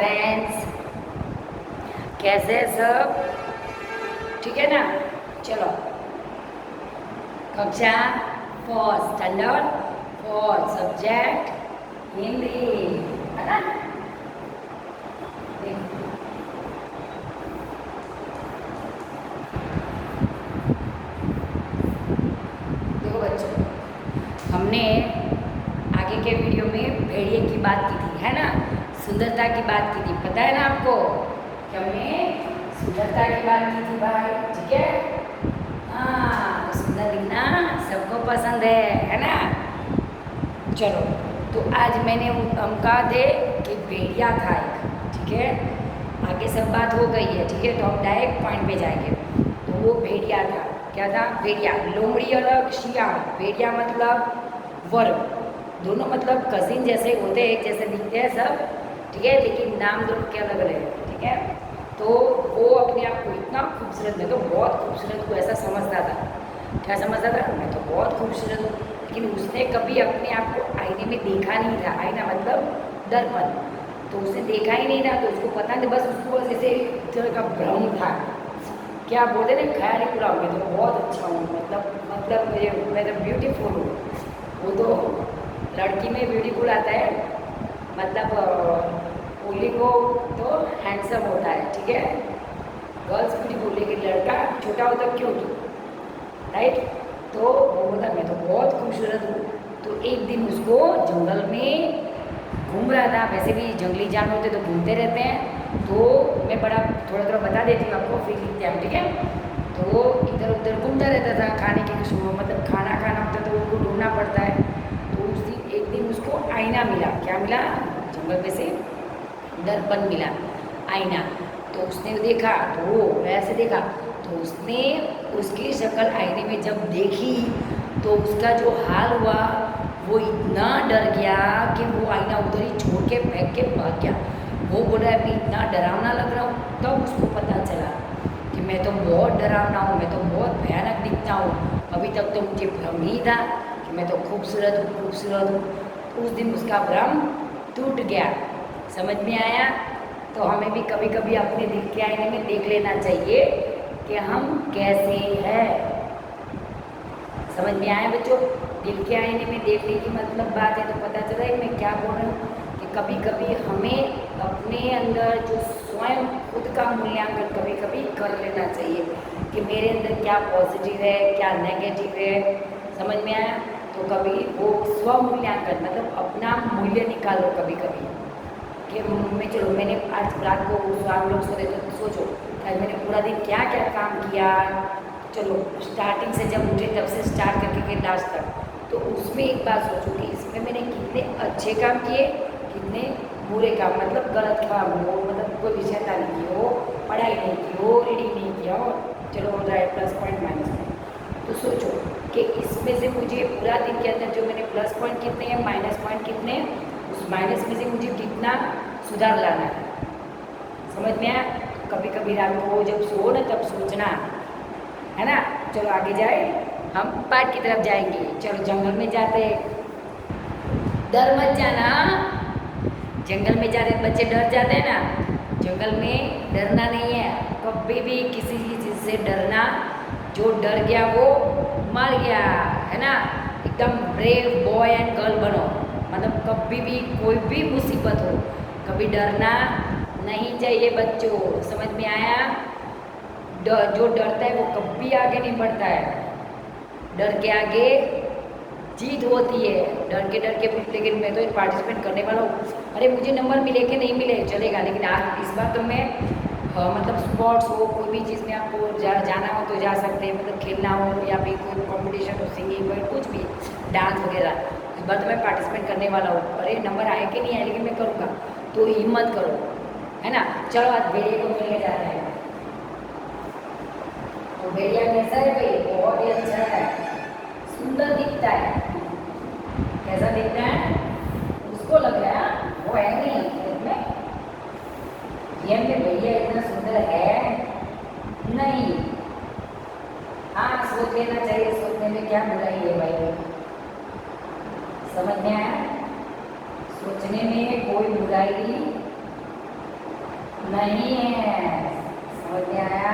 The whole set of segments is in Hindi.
फ्रेंड्स, कैसे हैं सब? ठीक है ना? चलो, कक्षा 4 स्टैंडर्ड 4 सब्जेक्ट हिंदी, है ना? देखो बच्चों, हमने आगे के वीडियो में भेड़िए की बात की थी, है ना? सुंदरता की बात की थी, पता है ना आपको कि हमने सुंदरता की बात की थी भाई, ठीक है? हाँ, तो सुंदर दिखना सबको पसंद है ना? चलो, तो आज मैंने हम कहा थे कि भेड़िया था एक, ठीक है? आगे सब बात हो गई है, ठीक है? तो हम डायरेक्ट पॉइंट पे जाएंगे। तो वो भेड़िया था, क्या था? भेड़िया। लोमड़ी अलग, शियाल। भेड़िया मतलब वर्ग, दोनों मतलब कजिन जैसे होते हैं, एक जैसे दिखते हैं सब, ठीक है? लेकिन नाम दोनों के अलग अलग है, ठीक है? तो वो अपने आप को इतना खूबसूरत, मैं तो बहुत खूबसूरत हूँ ऐसा समझता था। क्या समझता था? मैं तो बहुत खूबसूरत हूँ। लेकिन उसने कभी अपने आप को आईने में देखा नहीं था। आईना मतलब दर्पण, तो उसने देखा ही नहीं था, तो उसको पता नहीं, बस उसको बस ऐसे तरह का भ्रम था। क्या बोलते ना, ख्याली पूरा, मैं तो बहुत अच्छा हूँ, मतलब मैं तो ब्यूटीफुल हूँ। वो तो लड़की में ब्यूटीफुल आता है, मतलब बोली को तो हैंडसम होता है, ठीक है? गर्ल्स ब्यूटीफुल, लेकिन लड़का छोटा होता क्यूट, राइट? तो वो बोला मैं तो बहुत खूबसूरत हूँ। तो एक दिन उसको जंगल में घूम रहा था, वैसे भी जंगली जानवर होते तो घूमते रहते हैं, तो मैं बड़ा थोड़ा थोड़ा बता देती हूँ आपको, फिर लिखते हैं, ठीक है? तो वो इधर उधर घूमता रहता था, खाने की कुछ मतलब खाना खाना होता तो उसको ढूंढना पड़ता है। तो उस दिन एक दिन उसको आईना मिला। क्या मिला? जंगल में से दर्पण मिला, आईना। तो उसने देखा, तो वो वैसे देखा, तो उसने उसकी शक्ल आईने में जब देखी, तो उसका जो हाल हुआ, वो इतना डर गया कि वो आईना उधर ही छोड़ के फेंक के भाग गया। वो बोला अभी इतना डरावना लग रहा हूँ। तब उसको पता चला कि मैं तो बहुत डरावना हूँ, मैं तो बहुत भयानक दिखता हूँ। अभी तक तो मुझे भ्रम ही था कि मैं तो खूबसूरत हूँ, खूबसूरत हूँ। उस दिन उसका भ्रम टूट गया। समझ में आया? तो हमें भी कभी कभी अपने दिल के आईने में देख लेना चाहिए कि हम कैसे हैं। समझ में आया बच्चों? दिल के आईने में देखने की मतलब बात है, तो पता चला है मैं क्या बोल रहा हूँ कि कभी कभी हमें अपने अंदर जो स्वयं खुद का मूल्यांकन कभी कभी कर लेना चाहिए कि मेरे अंदर क्या पॉजिटिव है, क्या नेगेटिव है। समझ में आया? तो कभी वो स्व मूल्यांकन मतलब अपना मूल्य निकालो कभी कभी कि मैं चलो मैंने आज रात को आप लोग सोते तो सोचो आज मैंने पूरा दिन क्या क्या काम किया। चलो स्टार्टिंग से जब उठे तब से स्टार्ट करके के लास्ट तक, तो उसमें एक बात सोचो कि इसमें मैंने कितने अच्छे काम किए, कितने बुरे काम, मतलब गलत काम हो, मतलब कोई विषयता नहीं की हो, पढ़ाई नहीं की हो, रीडिंग नहीं किया हो, चलो हो जाए प्लस पॉइंट माइनस पॉइंट। तो सोचो कि इसमें से मुझे पूरा दिन के अंदर जो मैंने प्लस पॉइंट कितने हैं, माइनस पॉइंट कितने हैं, उस माइनस में से मुझे कितना सुधार लाना है। समझ में आया? कभी कभी रात को जब सो ना तब सोचना, है ना? चलो आगे जाए, हम पाठ की तरफ जाएंगे। चलो जंगल में जाते, डर मत जाना। जंगल में जाते बच्चे डर जाते हैं ना, जंगल में डरना नहीं है कभी भी, किसी चीज़ से डरना। जो डर गया वो मर गया, है ना? एकदम ब्रेव बॉय एंड गर्ल बनो, मतलब कभी भी कोई भी मुसीबत हो कभी डरना नहीं चाहिए बच्चों। समझ में आया? जो डरता है वो कभी आगे नहीं बढ़ता है। डर के आगे जीत होती है। डर के लेकिन मैं तो पार्टिसिपेट करने वाला हूँ। अरे मुझे नंबर मिले कि नहीं मिले चलेगा, लेकिन आज इस बार तो मैं मतलब स्पोर्ट्स हो, कोई भी चीज़ में आपको जाना हो तो जा सकते हैं, मतलब खेलना हो या फिर कोई कॉम्पिटिशन हो, सिंगिंग हो, कुछ भी, डांस वगैरह, इस बार तो मैं पार्टिसिपेट करने वाला हूँ। अरे नंबर आए कि नहीं आए लेकिन मैं करूँगा, तो हिम्मत करो, है ना? चलो आज भेड़िए को मिलने जा रहे हैं। तो भेड़िया कैसा है भाई? बहुत ही अच्छा है, सुंदर दिखता है। कैसा दिखता है? उसको लग रहा है, वो है नहीं में रियल में भैया इतना सुंदर है नहीं। हाँ सोच लेना चाहिए, सोचने में क्या बुराई है भाई? समझ में आया? सोचने में कोई बुराई नहीं है। समझ में आया?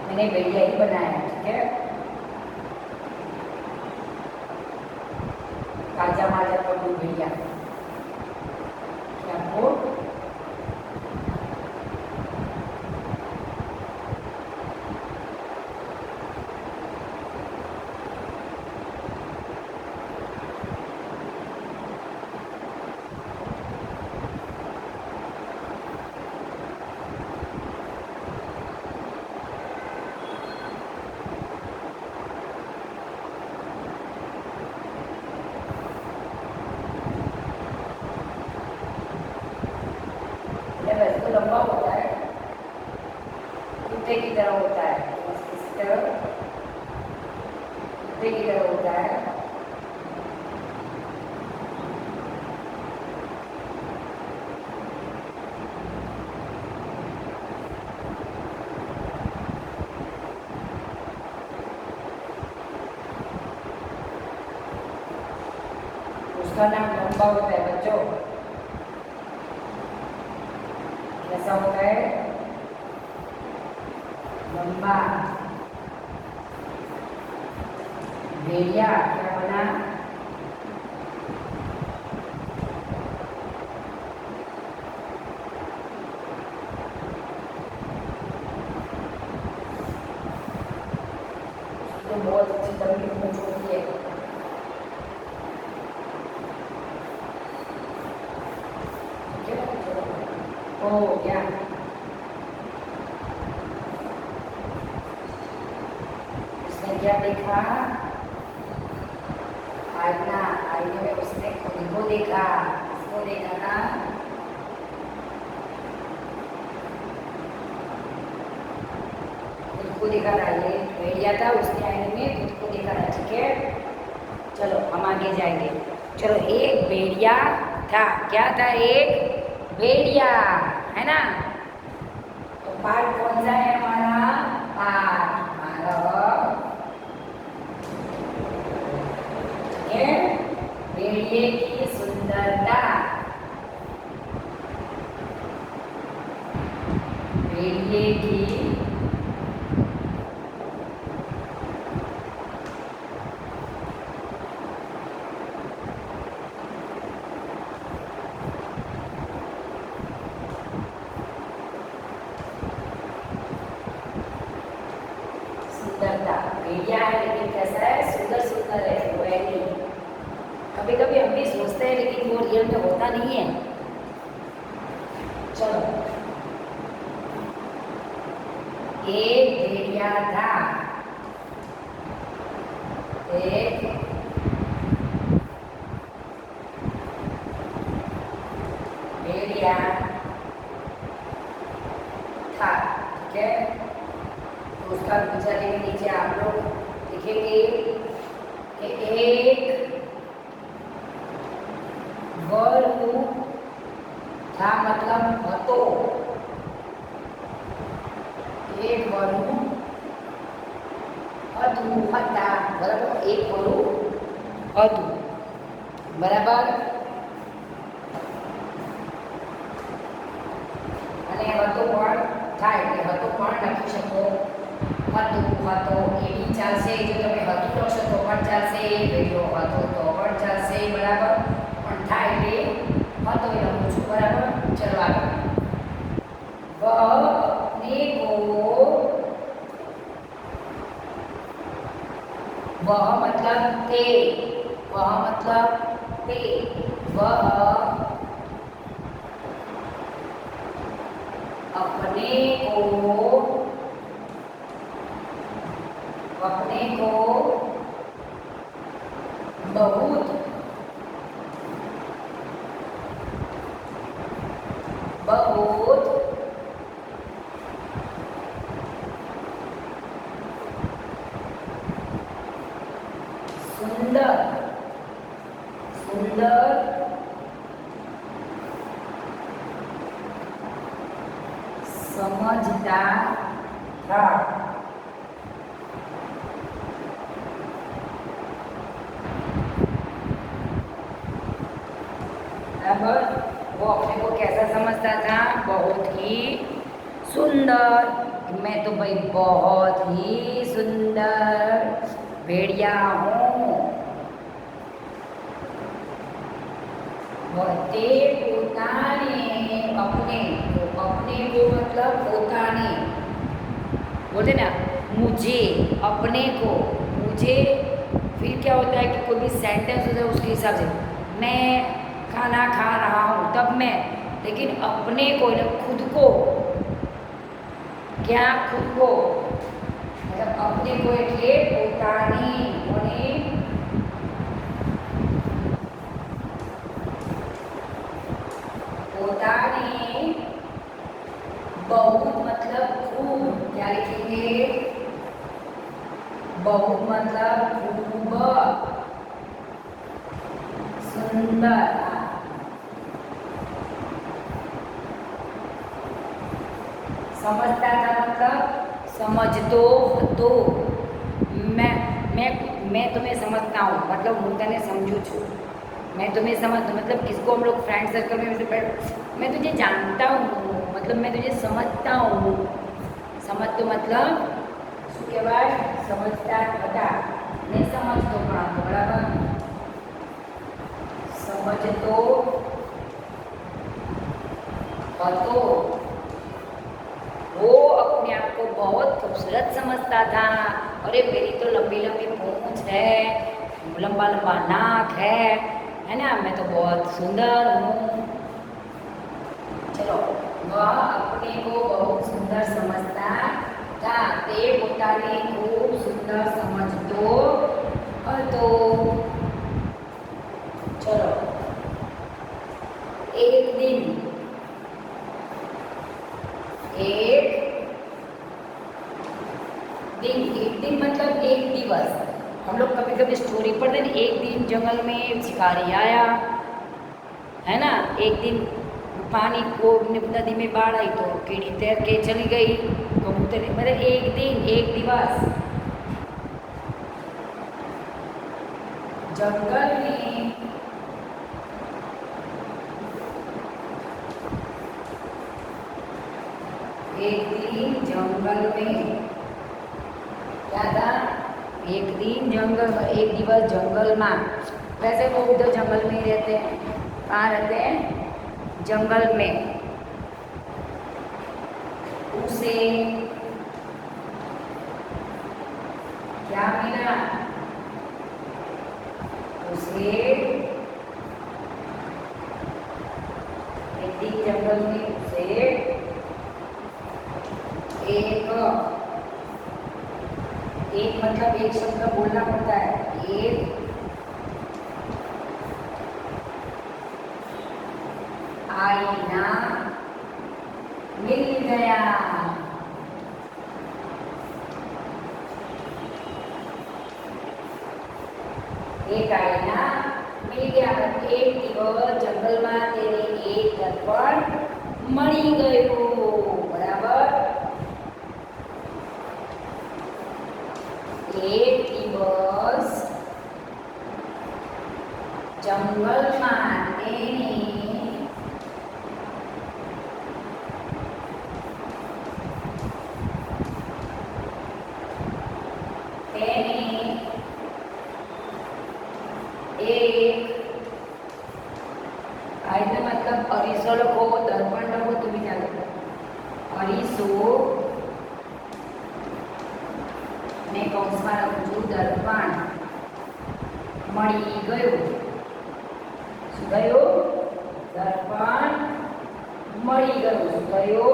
मैंने भेड़िया ही बनाया है, ठीक है। ताजा माजा पकड़ू भेड़िया क्या आपको वैसे तो लंबा होता है, कुत्ते की तरह होता है, इस तरह कुत्ते की तरह होता है। उसका नाम लंबा होता है बच्चों। कैसा होता है? लंबा। भेड़िया क्या बना? तो बहुत अच्छी लंबी पूंछ होती है। ओ क्या उसने क्या देखा? आईना, आईने में उसने खुद को देखा। इसको देखा ना? खुद को देखा था। ये भेड़िया था, उसने आईने में खुद को देखा था, ठीक है। चलो हम आगे जाएंगे। चलो, एक भेड़िया था। क्या था? एक भेड़िया, है ना। तो पार्ट कौन सा है हमारा? पार्ट मानव, ठीक है। भेड़िए की सुंदरता, भेड़िए की सुंदरता। भेड़िया है लेकिन कैसा है? सुंदर सुंदर है, वो है नहीं। कभी कभी हम भी सोचते हैं लेकिन वो रियल में होता नहीं है। चलो, एक भेड़िया था। एक भेड़िया था, ठीक है। तो उसका गुजरने के नीचे आप लोग लिखेंगे कि एक वरु था, मतलब હતો। एक वरु હતું, હતા, બરાબર। એક વરુ હતું, બરાબર। અને હતો પણ થાય એટલે હતો પણ લખી શકો। હતું, હતો એ બી ચાલશે। જો તમે હતું લખશો તો પણ ચાલશે, પેલો હતો તો પણ ચાલશે, બરાબર। પણ થાય એટલે હતો એ લખું છું, બરાબર। ચલો આગળ। वह मतलब ते, वह मतलब ते, वह अपने को, अपने को बहुत बहुत सुंदर सुंदर समझता था। बराबर, वो अपने को कैसा समझता था? बहुत ही सुंदर। मैं तो भाई बहुत ही सुंदर भेड़िया हूँ। ते पोताने, अपने को मतलब पोताने बोलते ना, मुझे, अपने को, मुझे। फिर क्या होता है कि कोई भी सेंटेंस होता है उसके हिसाब से, मैं खाना खा रहा हूँ तब मैं, लेकिन अपने को खुद को, क्या खुद को मतलब अपने को એટલે પોતાની કોને પોતાને बहुत मतलब खूब, क्या लिखेंगे? बहुत मतलब खूब सुंदर। समझता था मतलब समझतो હતો। मैं तुम्हें समझता हूँ मतलब હું તને समझू छू। मैं तुम्हें समझ मतलब किसको हम लोग फ्रेंड सर्कल में मैं तुझे जानता हूँ मतलब मैं तुझे समझता हूँ। समझ तो मतलब શું કહેવાય? સમજતા હતા ને સમજતો પણ હતો। બરાબર, સમજતો હતો। वो अपने आप को बहुत खूबसूरत समझता था। अरे मेरी तो लंबी लंबी पूंछ है, लंबा लंबा नाक है ना, मैं तो बहुत सुंदर हूँ। चलो, वह अपने को बहुत सुंदर समझता था। ते પોતાને ખૂબ સુંદર સમજતો હતો। चलो, एक दिन मतलब एक दिवस। हम लोग कभी कभी स्टोरी पढ़ते हैं, एक दिन जंगल में शिकारी आया, है ना। एक दिन पानी को नदी में बाढ़ आई तो कीड़ी तैर के चली गई, कबूतर मतलब एक दिन एक दिवस जंगल में एक दिन जंगल में क्या था? एक दिन जंगल, एक दिवस जंगल में। वैसे वो उधर जंगल में ही रहते हैं। कहाँ रहते हैं? जंगल में। उसे क्या मिला? उसे एक दिन जंगल में उसे एक मतलब एक शब्द बोलना पड़ता है। एक आईना मिल गया। एक आईना मिल गया। एक दिवस जंगल में तेरे एक दर्पण मળી ગયું। बराबर, एक दिवस जंगल में तेने एक आयत मतलब अरीसो लखो, दर्पण लखो, तुम्हें जानो अरीसो ने कौंसમાં લખું છું દર્પણ મળી ગયું। શું ગયું? દર્પણ મળી ગયું। શું ગયું?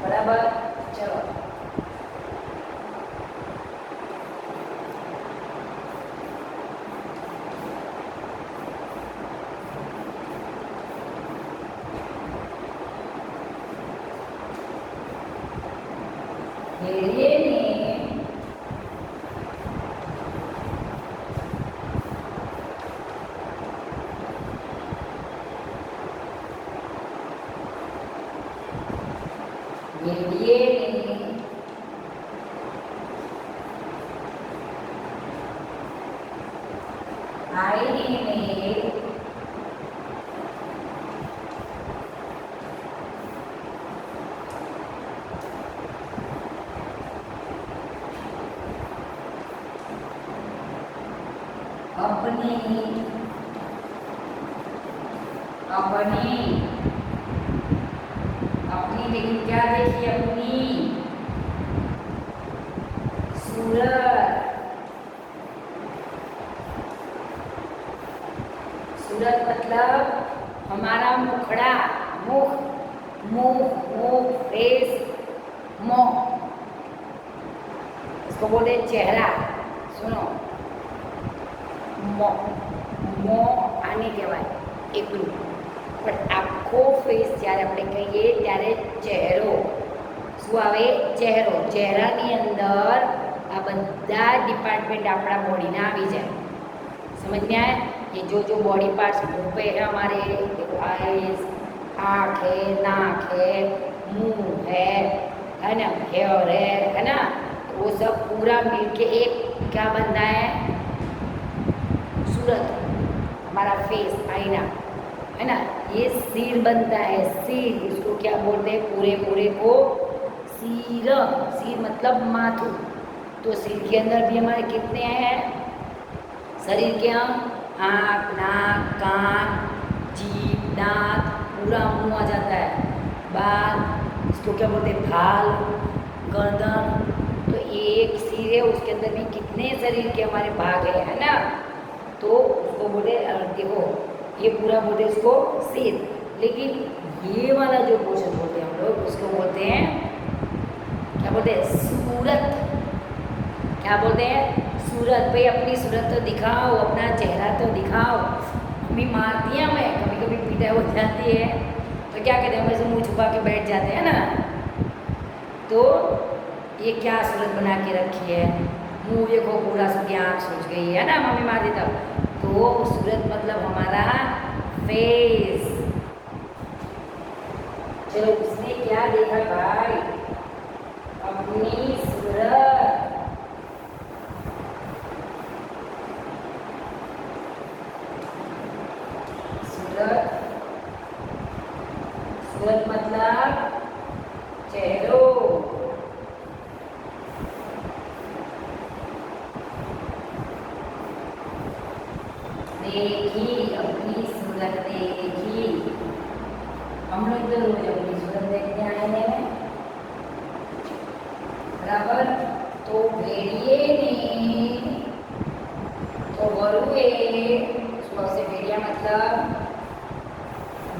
બરાબર, ચલો। भेड़िए ने भेड़िए ने आईने में अपनी अपनी अपनी लेकिन क्या देखी अपनी सूरत। सूरत मतलब हमारा मुखड़ा, मुख, मुंह, मुंह, फेस, मुंह, इसको बोलते हैं चेहरा। सुनो, મોં આને કહેવાય એકલું, પણ આખો ફેસ જ્યારે આપણે કહીએ ત્યારે ચહેરો શું આવે? ચહેરો. ચહેરાની અંદર આ બધા ડિપાર્ટમેન્ટ આપણા બોડીના આવી જાય. समझ में आए? ये जो बॉडी पार्ट्स मुँह पे है हमारे, आईज, आँख है, नाक है, मुंह है ना, हेयर है ना, वो सब पूरा मिलके एक क्या बनता है? सूरत, हमारा फेस, आईना है ना. ये सिर बनता है, सिर, इसको क्या बोलते हैं? पूरे पूरे को सिर. सिर मतलब माथू. तो सिर के अंदर भी हमारे कितने हैं शरीर के अंग? आँख, नाक, कान, जीभ, दांत, पूरा मुंह आ जाता है. बाल, इसको क्या बोलते हैं? भाल, गर्दन. तो एक सिर है, उसके अंदर भी कितने शरीर के हमारे भाग है ना. तो उसको बोले, देखो ये पूरा बोलते इसको सिर. लेकिन ये वाला जो पोर्शन बोलते हैं हम लोग, उसको बोलते हैं, क्या बोलते हैं? सूरत. क्या बोलते हैं? सूरत. भाई अपनी सूरत तो दिखाओ, अपना चेहरा तो दिखाओ. अभी मारती हैं हमें, कभी कभी पिटाई हो जाती है तो क्या कहते हैं? हम ऐसे मुँह छुपा के बैठ जाते हैं ना. तो ये क्या सूरत बना के रखी है? मुँह देखो पूरा सूख, आँख सूझ गई है ना, मम्मी मार देता. तो सूरत मतलब हमारा फेस. चलो, उसने क्या देखा भाई? अपनी सूरत. सूरत, सूरत मतलब चेहरो. देखी, अपनी सूरत देखी. हम लोग तो रोज अपनी सूरत देखते आए हैं, बराबर. तो भेड़िए ने, तो वरुए, सुबह से भेड़िया मतलब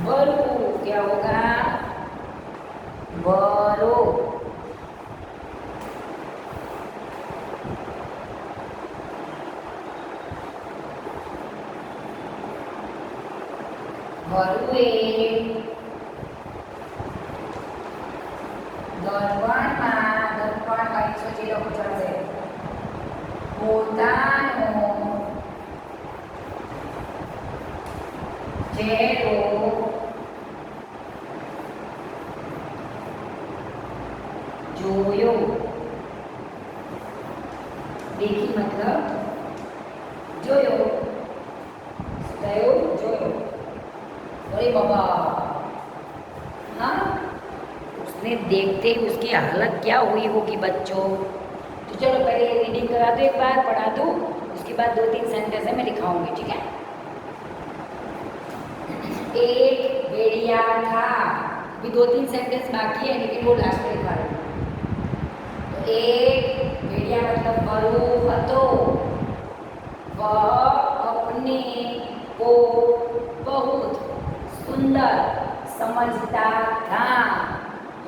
वरु. क्या होगा? वरो. વરુએ દર્પણમાં, દર્પણમાં 100 ચડશે. પોતાનો ચહેરો જોયો. દેખી मतलब જોયો. જોયો. अरे बाबा, हाँ, उसने देखते ही उसकी हालत क्या हुई होगी बच्चों. तो चलो पहले ये रीडिंग करा दो, एक बार पढ़ा दूँ, उसके बाद 2-3 सेंटेंस है मैं लिखाऊंगी, ठीक है? एक भेड़िया था. अभी 2-3 सेंटेंस बाकी है, लेकिन वो लास्ट में लिखा रही. तो एक भेड़िया मतलब वरु હતો. वह अपने को बहुत सुंदर समझता था.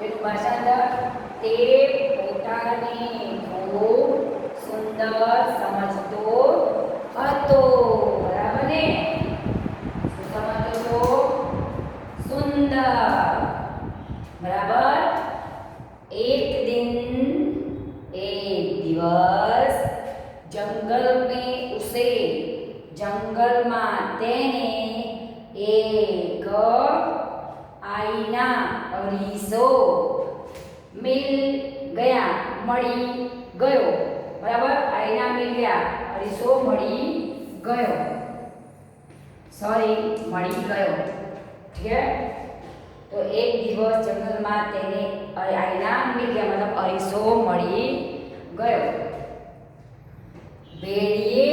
एक भाषांतर, તે પોતાને ખૂબ સુંદર સમજતો હતો. બરાબર ને? શું સમજતો હતો? સુંદર. બરાબર. એક દિન મળી ગયો, બરાબર, આઈના મિલ ગયા, અરીસો મળી ગયો, સોરી મળી ગયો, ઠીક है। तो एक दिवस जंगल में तेने आईना मिल गया मतलब अरीसो मળી गयो। भेड़िए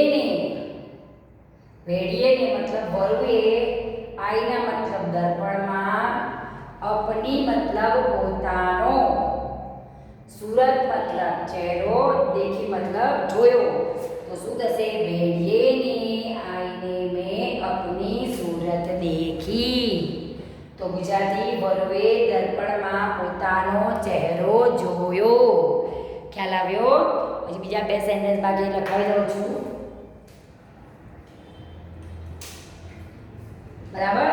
ने मतलब वरुए आईना मतलब दर्पण में, अपनी मतलब पोतानो, सूरत मतलब चेहरो, देखी मतलब जोयो, तो शू थशे भेड़िए ने आईने में अपनी सूरत देखी। तो गुजराती वरुए दर्पण में पोतानो चेहरो जोयो। ख्याल आव्यो? हजी बीजा बे सेन्टेन्स बाकी लखावी दઉં છું, बराबर।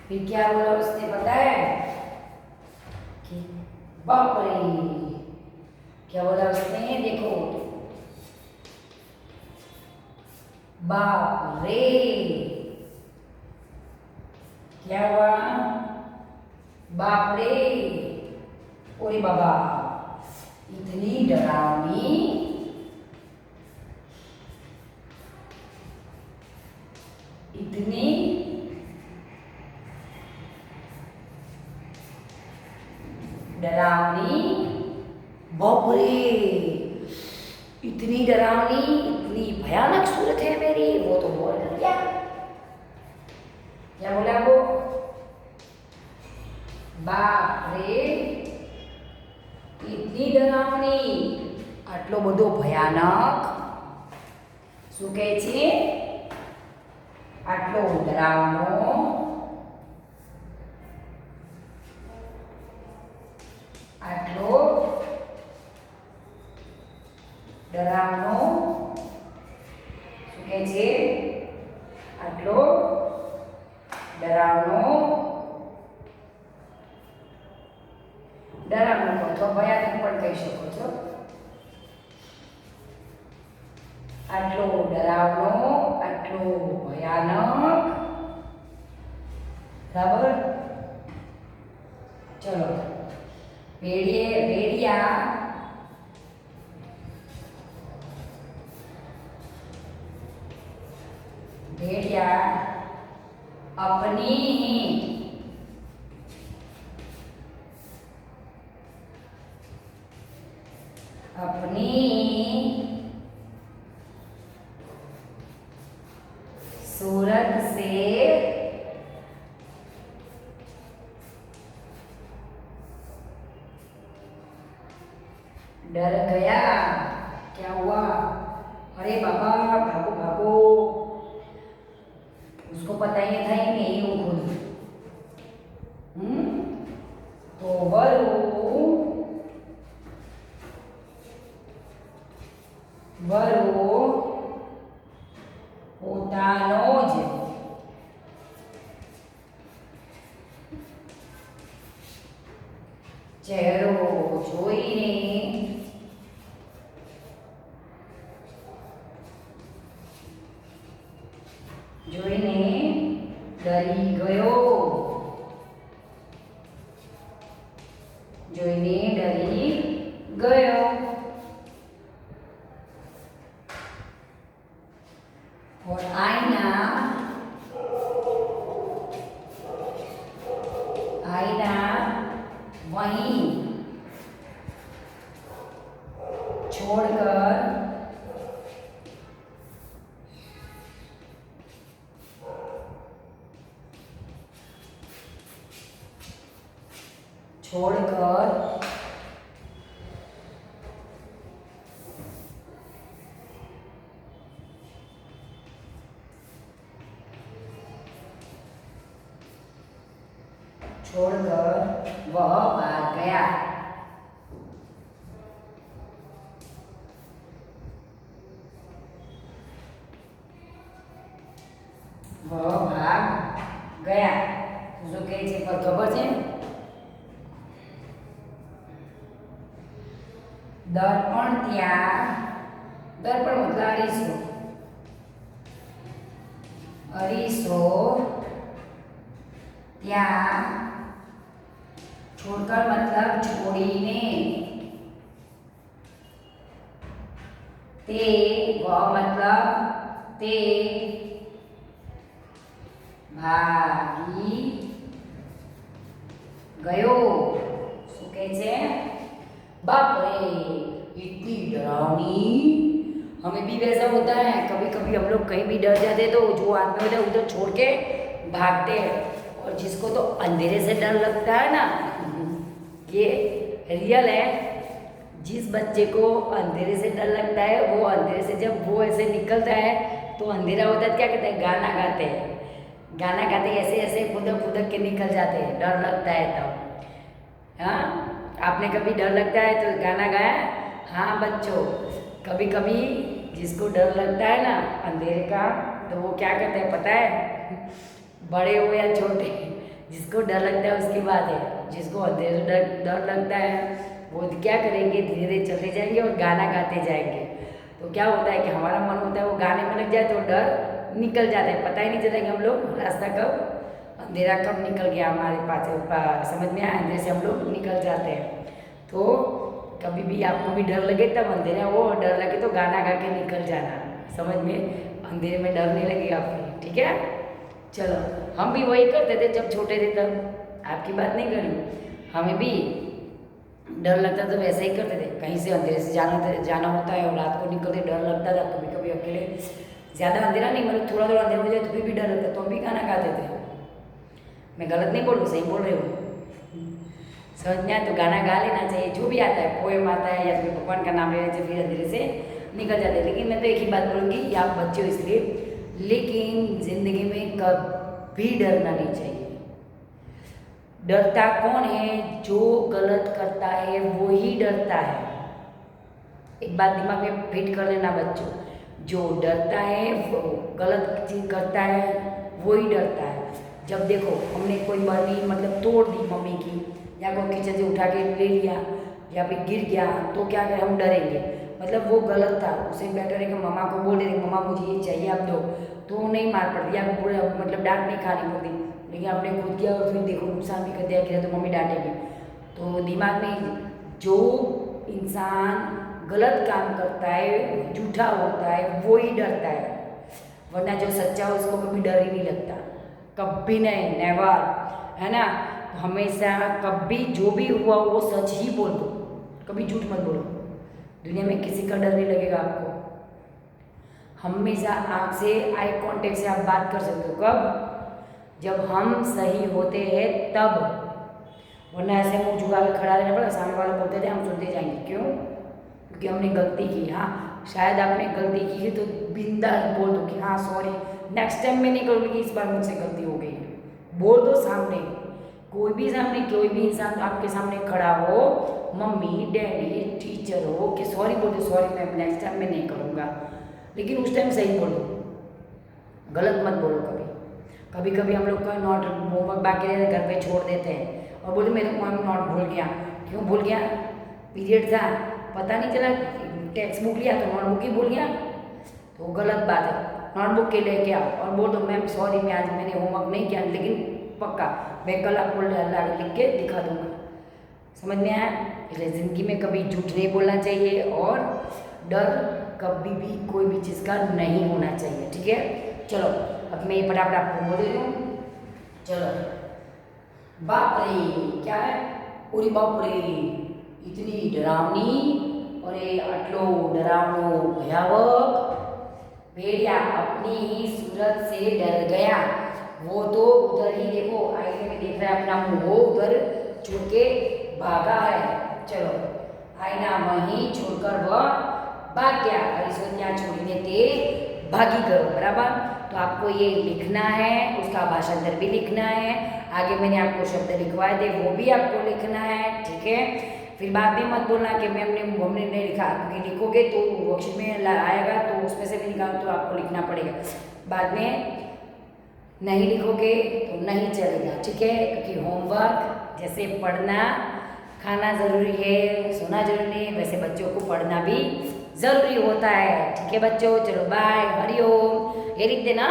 फिर क्या बोला उसने, पता है कि बाप रे, क्या बोला उसने, देखो, बाप रे, क्या हुआ, बाप रे, ओरे बाबा, इतनी डरावनी, इतनी डरावनी, बाप रे, इतनी डरावनी, इतनी भयानक सूरत है मेरी, वो तो बहुत डर गया। क्या बोला वो, बाप रे, इतनी डरावनी, आटलो बधो भयानक, શું કહે છે, આટલો ડરાવનો, આટલો ડરાવનો, શું કહે છે, આટલો ડરાવનો, ડરાવનો અથવા ભયાનક પણ કહી શકો છો, આટલો ડરાવનો, આટલો ભયાનક, બરાબર। ચલો, भेड़िया भेड़िया अपनी अपनी सूरत से डर गया। क्या हुआ, अरे बाबा भागो भागो, उसको पता ही था ही नहीं हूँ खुद। तो वरु પોતાનો જ ચહેરો જોઈને ડરી ગયો, જોઈને ડરી ગયો। और आईना वहीं छोड़कर छोड़कर वह भाग गया। वह भाग ગયા શું કહે છે પર ખબર છે દર્પણ ત્યાં દર્પણ મતલબ અરીસો અરીસો ત્યાં છોડકર મતલબ છોડીને તે મતલબ તે ભાગી गयो શું કહે છે बाप रे इतनी डरावनी हमें भी वैसा होता है कभी कभी हम लोग कहीं भी डर जाते तो जो आदमी होता है उधर छोड़ के भागते हैं और जिसको तो अंधेरे से डर लगता है ना ये रियल है जिस बच्चे को अंधेरे से डर लगता है वो अंधेरे से जब वो ऐसे निकलता है तो अंधेरा होता है क्या कहते हैं गाना गाते हैं गाना गाते ऐसे ऐसे खुदक खुदक के निकल जाते हैं डर लगता है तब हाँ आपने कभी डर लगता है तो गाना गाया हाँ बच्चों कभी कभी जिसको डर लगता है ना अंधेरे का तो वो क्या करते हैं पता है बड़े हो या छोटे जिसको डर लगता है उसकी बात है जिसको अंधेरे से डर लगता है वो क्या करेंगे धीरे धीरे चलते जाएंगे और गाना गाते जाएंगे तो क्या होता है कि हमारा मन होता है वो गाने में लग जाए तो डर निकल जाता है पता ही नहीं चलता कि हम लोग रास्ता कब अंधेरा कब निकल गया हमारे पास समझ में आया अंधेरे से हम लोग निकल जाते हैं तो कभी भी आपको भी डर लगे तब अंधेरा हो और डर लगे तो गाना गा के निकल जाना समझ में अंधेरे में डर नहीं लगेगा आपको ठीक है चलो हम भी वही करते थे जब छोटे थे तब आपकी बात नहीं करी हमें भी डर लगता तो वैसे ही करते थे कहीं से अंधेरे से जाना होता है और रात को निकलते डर लगता था कभी कभी अकेले ज़्यादा अंधेरा नहीं मतलब थोड़ा थोड़ा अंधेरा हो जाए तो फिर भी डर लगता तो हम भी गाना गाते थे मैं गलत नहीं बोलूँ सही बोल रही हूँ समझ में आया तो गाना गा लेना चाहिए जो भी आता है पोएम आता है या फिर भगवान का नाम लेने से फिर अंधेरे से निकल जाते हैं लेकिन मैं तो एक ही बात बोलूँगी कि आप बच्चे हो इसलिए लेकिन ज़िंदगी में कभी डरना नहीं चाहिए डरता कौन है जो गलत करता है वो ही डरता है एक बात दिमाग में फिट कर लेना बच्चों जो डरता है वो गलत चीज़ करता है वो ही डरता है जब देखो हमने कोई बर्नी मतलब तोड़ दी मम्मी की या कोई किचन से उठा के ले लिया या फिर गिर गया तो क्या करें हम डरेंगे मतलब वो गलत था उसे बेटर है कि मम्मा को बोल देंगे मम्मा मुझे ये चाहिए आप दो तो नहीं मार पड़ती या मतलब डांट नहीं खानी पड़ती लेकिन आपने खुद किया और फिर देखो नुकसान भी कर दिया गिरा तो मम्मी डांटेगी तो दिमाग में जो इंसान गलत काम करता है झूठा होता है वो ही डरता है वरना जो सच्चा हो उसको कभी डर ही नहीं लगता कभी नहीं नेवर है ना हमेशा कभी जो भी हुआ वो सच ही बोल दो कभी झूठ मत बोलो दुनिया में किसी का डर नहीं लगेगा आपको हमेशा आँख से आई कांटेक्ट से आप बात कर सकते हो कब जब हम सही होते हैं तब वरना ऐसे मुँह झुका के खड़ा रहना पड़ा सामने वाला बोलते थे हम सुनते जाएंगे क्यों क्योंकि हमने गलती की हाँ शायद आपने गलती की है तो बिंदास बोल दो कि हाँ सॉरी नेक्स्ट टाइम मैं नहीं करूँगी इस बार मुझसे गलती हो गई बोल दो सामने कोई भी इंसान आपके सामने खड़ा हो मम्मी डैडी टीचर हो कि सॉरी बोल दो सॉरी मैं नेक्स्ट टाइम मैं नहीं करूँगा लेकिन उस टाइम सही बोलो गलत मत बोलो कभी कभी हम लोग का नोट होमवर्क बाकी रहते घर पे छोड़ देते हैं और बोले मैं तो नोट भूल गया क्यों भूल गया पीरियड था पता नहीं चला टेक्स्ट बुक लिया तो नोटबुक ही भूल गया तो गलत बात है नोटबुक के लेके आओ और बोल दो मैम सॉरी मैं आज मैंने होमवर्क नहीं किया लेकिन पक्का मैं कल आपको लिख के दिखा दूँगा समझ में आया इसलिए ज़िंदगी में कभी झूठ नहीं बोलना चाहिए और डर कभी भी कोई भी चीज़ का नहीं होना चाहिए ठीक है चलो अब मैं ये फटाफट आपको बोल देती हूँ चलो बाप रे क्या है पूरी बाप रे इतनी डरावनी और ये आटलो डरावनो भयावह भेड़िया अपनी ही सूरत से डर गया वो तो उधर ही देखो आईने में देख रहा है अपना मुंह वो उधर छोड़ के भागा है चलो आईना वहीं छोड़कर वह भाग गया अरिसोनिया छोड़ने ते भागी गयो बराबर तो आपको ये लिखना है उसका भाषांतर भी लिखना है आगे मैंने आपको शब्द लिखवाए थे वो भी आपको लिखना है ठीक है फिर बाद में मत बोलना कि मैम ने हमने नहीं लिखा क्योंकि लिखोगे तो वर्कशीट में आएगा तो उसमें से भी निकाल तो आपको लिखना पड़ेगा बाद में नहीं लिखोगे तो नहीं चलेगा, ठीक है। क्योंकि होमवर्क जैसे पढ़ना खाना ज़रूरी है, सोना ज़रूरी नहीं है, वैसे बच्चों को पढ़ना भी ज़रूरी होता है, ठीक है बच्चों। चलो बाय, हरिओम, ये लिख देना।